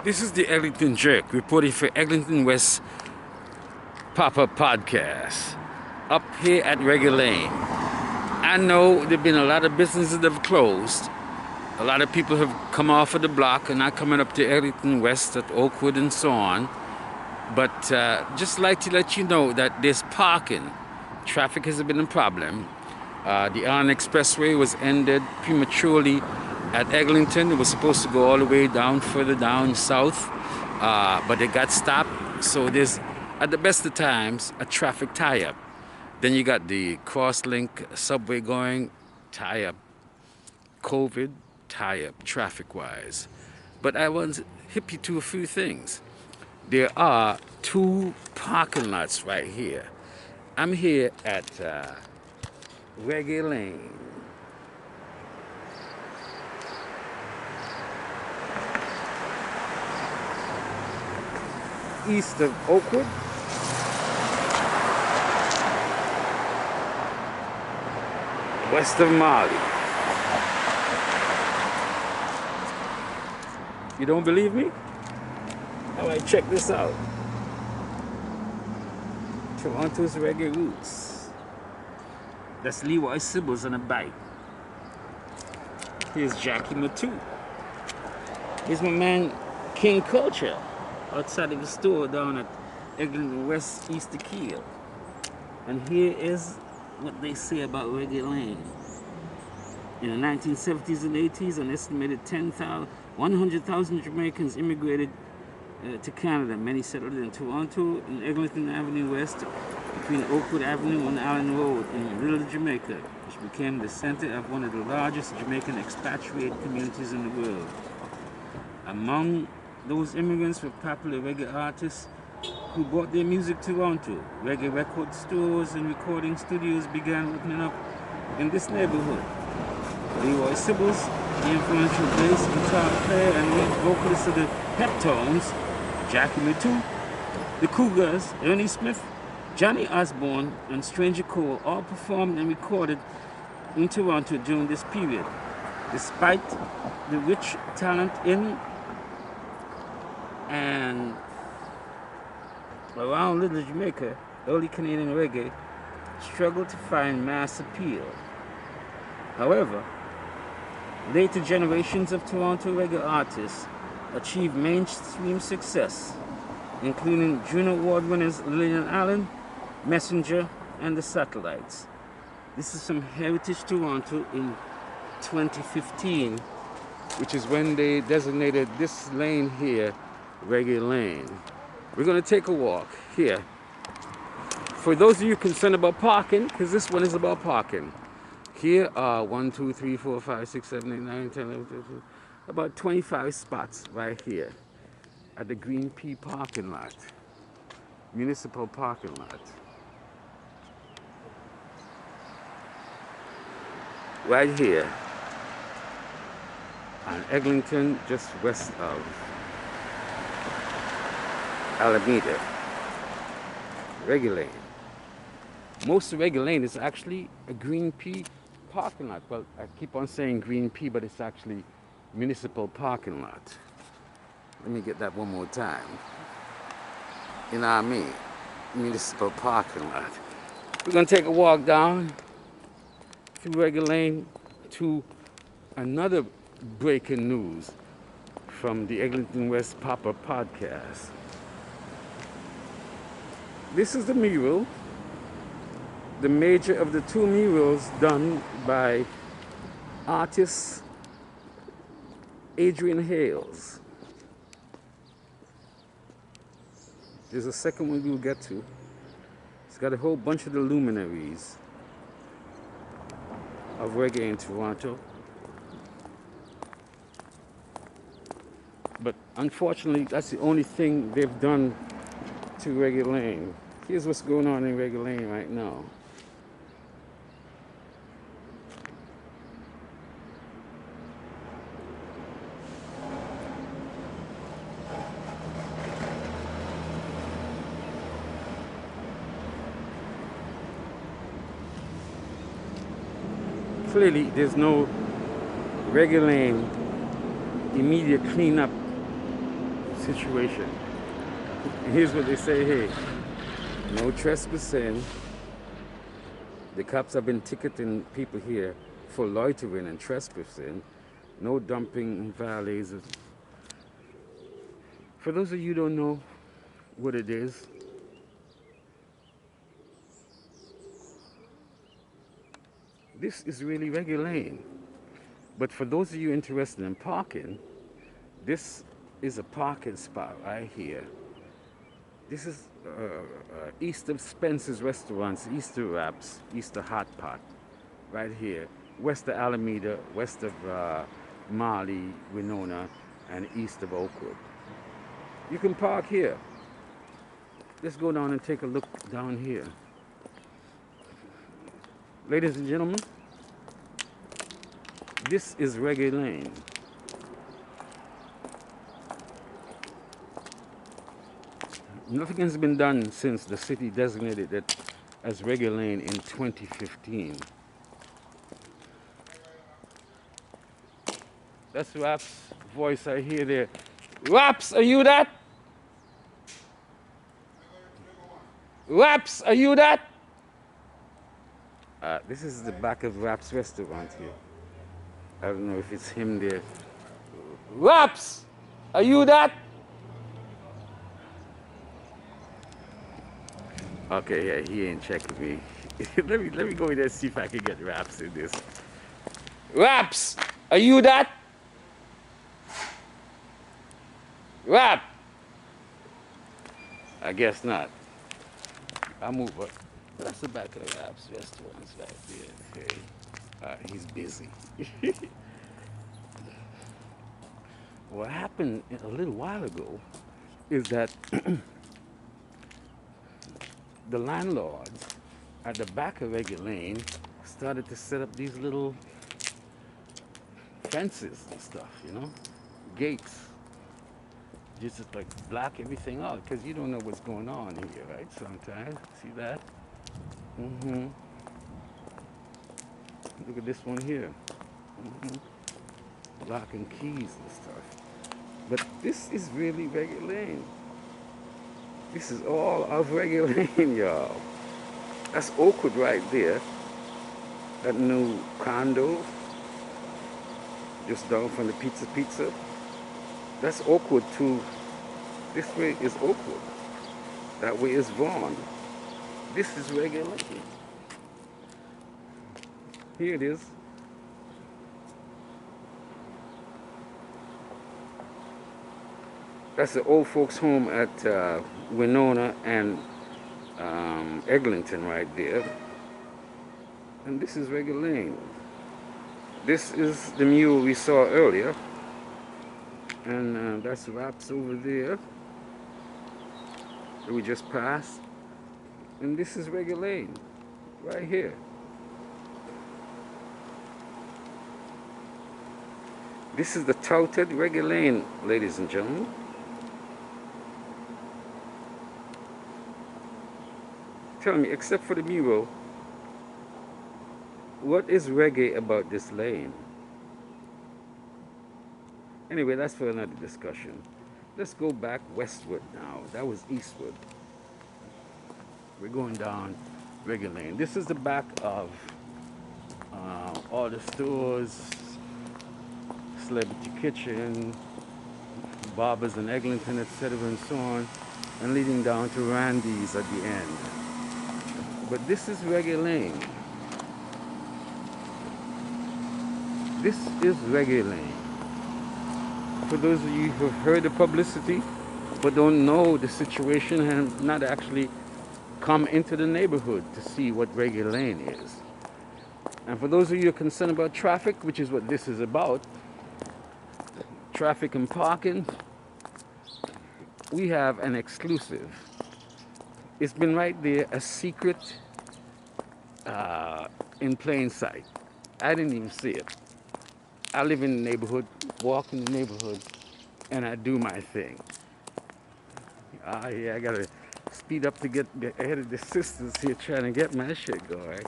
This is the Eglinton Jerk reporting for Eglinton West Pop-Up Podcast up here at Reggae Lane. I know there have been a lot of businesses that have closed. A lot of people have come off of the block and not coming up to Eglinton West at Oakwood and so on. But just like to let you know that there's parking. Traffic has been a problem. The LANARK Expressway was ended prematurely at Eglinton. It was supposed to go all the way down, further down south, but it got stopped. So there's, at the best of times, a traffic tie-up. Then you got the cross-link subway going, tie-up. COVID, tie-up, traffic-wise. But I want to hip you to a few things. There are two parking lots right here. I'm here at Reggae Lane. East of Oakwood. West of Marley. You don't believe me? Alright, check this out. Toronto's Reggae Roots. That's Leroy Sibbles on a bike. Here's Jackie Matu. Here's my man King Culture outside of the store down at Eglinton West East of Kiel. And here is what they say about Reggae Lane. In the 1970s and 80s, an estimated 100,000 Jamaicans immigrated to Canada. Many settled in Toronto and Eglinton Avenue West between Oakwood Avenue and Allen Road in Little Jamaica, which became the center of one of the largest Jamaican expatriate communities in the world. Among those immigrants were popular reggae artists who brought their music to Toronto. Reggae record stores and recording studios began opening up in this neighborhood. Leroy Sibbles, the influential bass guitar player and lead vocalist of the Heptones, Jackie Matu, the Cougars, Ernie Smith, Johnny Osborne, and Stranger Cole all performed and recorded in Toronto during this period. Despite the rich talent in and around Little Jamaica, early Canadian reggae struggled to find mass appeal. However, later generations of Toronto reggae artists achieved mainstream success, including Juno Award winners Lillian Allen, Messenger, and the Satellites. This is from Heritage Toronto in 2015, which is when they designated this lane here Reggae Lane. We're going to take a walk here. For those of you concerned about parking, because this one is about parking, here are 1, 2, 3, 4, 5, 6, 7, 8, 9, 10, 11, 12, about 25 spots right here at the Green Pea parking lot, municipal parking lot. Right here on Eglinton, just west of Alameda. Reggae Lane. Most of Reggae Lane is actually a Green Pea parking lot. Well, I keep on saying Green Pea, but it's actually municipal parking lot. Let me get that one more time. You know what I mean? Municipal parking lot. We're gonna take a walk down through Reggae Lane to another breaking news from the Eglinton West Pop-Up Podcast. This is the mural, the major of the two murals done by artist Adrian Hales. There's a second one we'll get to. It's got a whole bunch of the luminaries of reggae in Toronto. But unfortunately, that's the only thing they've done to Reggae Lane. Here's what's going on in Reggae Lane right now. Clearly, there's no Reggae Lane immediate cleanup situation. Here's what they say, hey, no trespassing. The cops have been ticketing people here for loitering and trespassing. No dumping valleys. For those of you who don't know what it is, this is really Reggae Lane. But for those of you interested in parking, this is a parking spot right here. This is east of Spencer's Restaurants, east of Wraps, east of Hot Pot, right here. West of Alameda, west of MARLEE, Winona, and east of Oakwood. You can park here. Let's go down and take a look down here. Ladies and gentlemen, this is Reggae Lane. Nothing has been done since the city designated it as Reggae Lane in 2015. That's Rap's voice I hear there. Raps, are you that? Raps, are you that? This is the back of Rap's restaurant here. I don't know if it's him there. Raps, are you that? Okay, yeah, he ain't checking me. let me go in there and see if I can get Raps in this. Raps, are you that? Rap. I guess not. I'll move up. That's the back of the Rap's restaurant right there. Okay. He's busy. What happened a little while ago is that the landlords at the back of Reggae Lane started to set up these little fences and stuff, you know, gates. Just to like block everything out because you don't know what's going on here, right? Sometimes. See that? Mm-hmm. Look at this one here. Mm-hmm. Lock and keys and stuff. But this is really Reggae Lane. This is all of Reggae Lane, y'all. That's Oakwood right there. That new condo just down from the Pizza. That's Oakwood too. This way is Oakwood. That way is Vaughan. This is Reggae Lane. Here it is. That's the old folks home at Winona and Eglinton right there. And this is Reggae Lane. This is the mule we saw earlier. And that's Raps over there that we just passed. And this is Reggae Lane, right here. This is the touted Reggae Lane, ladies and gentlemen. Tell me, except for the mural, what is reggae about this lane? Anyway, that's for another discussion. Let's go back westward now. That was eastward. We're going down Reggae Lane. This is the back of all the stores, Celebrity Kitchen, Barbers and Eglinton, etc. and so on, and leading down to Randy's at the end. But this is Reggae Lane. This is Reggae Lane. For those of you who have heard the publicity but don't know the situation and have not actually come into the neighborhood to see what Reggae Lane is. And for those of you who are concerned about traffic, which is what this is about, traffic and parking, we have an exclusive. It's been right there, a secret in plain sight. I didn't even see it. I live in the neighborhood, walk in the neighborhood, and I do my thing. Yeah, I gotta speed up to get ahead of the sisters here trying to get my shit going.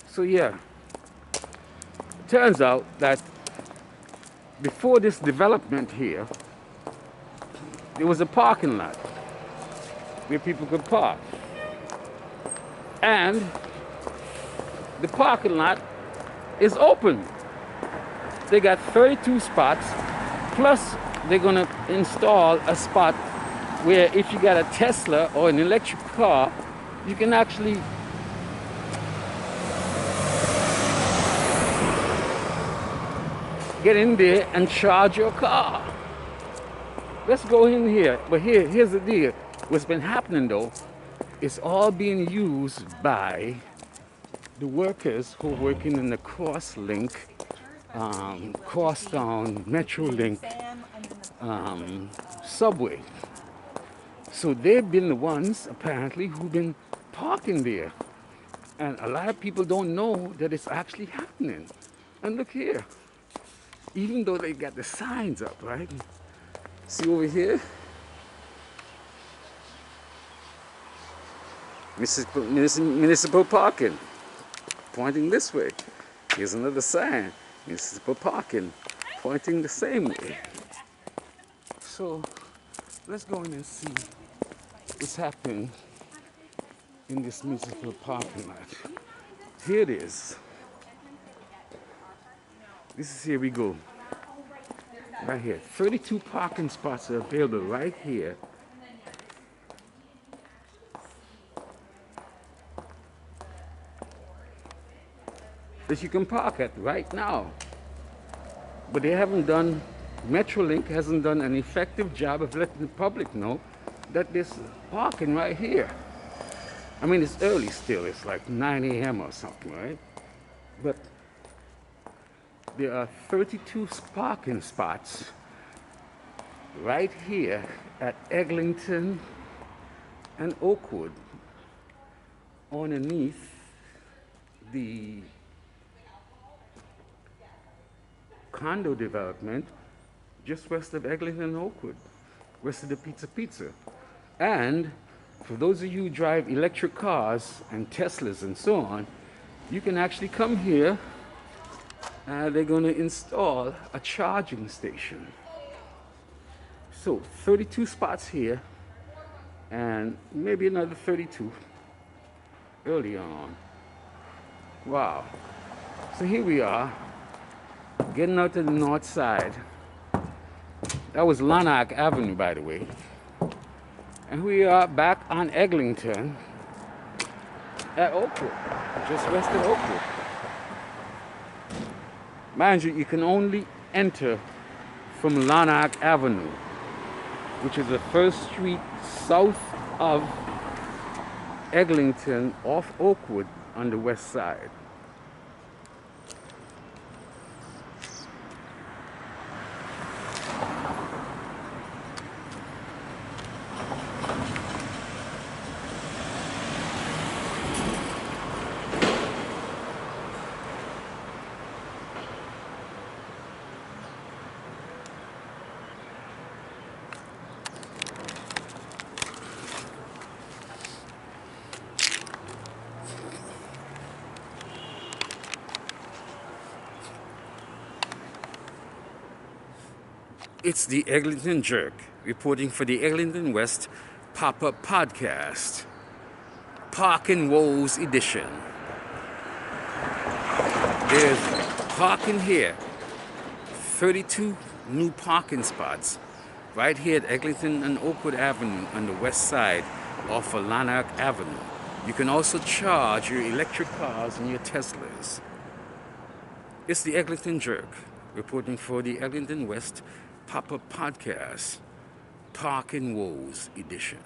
So yeah, turns out that before this development here, there was a parking lot where people could park. And the parking lot is open. They got 32 spots, plus they're gonna install a spot where if you got a Tesla or an electric car, you can actually get in there and charge your car. Let's go in here. But here's the deal. What's been happening though, it's all being used by the workers who are working in the Crosslink, Crosstown, Metrolink subway. So they've been the ones, apparently, who've been parking there. And a lot of people don't know that it's actually happening. And look here. Even though they got the signs up, right? See over here? Municipal parking. Pointing this way. Here's another sign. Municipal parking. Pointing the same way. So, let's go in and see what's happening in this municipal parking lot. Here it is. This is, here we go. Right here. 32 parking spots are available right here. That you can park at right now. But they haven't done, Metrolink hasn't done an effective job of letting the public know that there's parking right here. I mean, it's early still, it's like 9 a.m. or something, right? But there are 32 parking spots right here at Eglinton and Oakwood underneath the condo development just west of Eglinton and Oakwood, west of the Pizza. And for those of you who drive electric cars and Teslas and so on, you can actually come here. They're going to install a charging station. So 32 spots here and maybe another 32 early on. Wow. So here we are, getting out to the north side. That was LANARK Avenue, by the way. And we are back on Eglinton at Oakwood, just west of Oakwood. Mind you, you can only enter from LANARK Avenue, which is the first street south of Eglinton off Oakwood on the west side. It's the Eglinton Jerk, reporting for the Eglinton West Pop-Up Podcast, Parking Woes Edition. There's parking here, 32 new parking spots right here at Eglinton and Oakwood Avenue on the west side off of LANARK Avenue. You can also charge your electric cars and your Teslas. It's the Eglinton Jerk, reporting for the Eglinton West Pop-Up Podcast, Parking Woes Edition.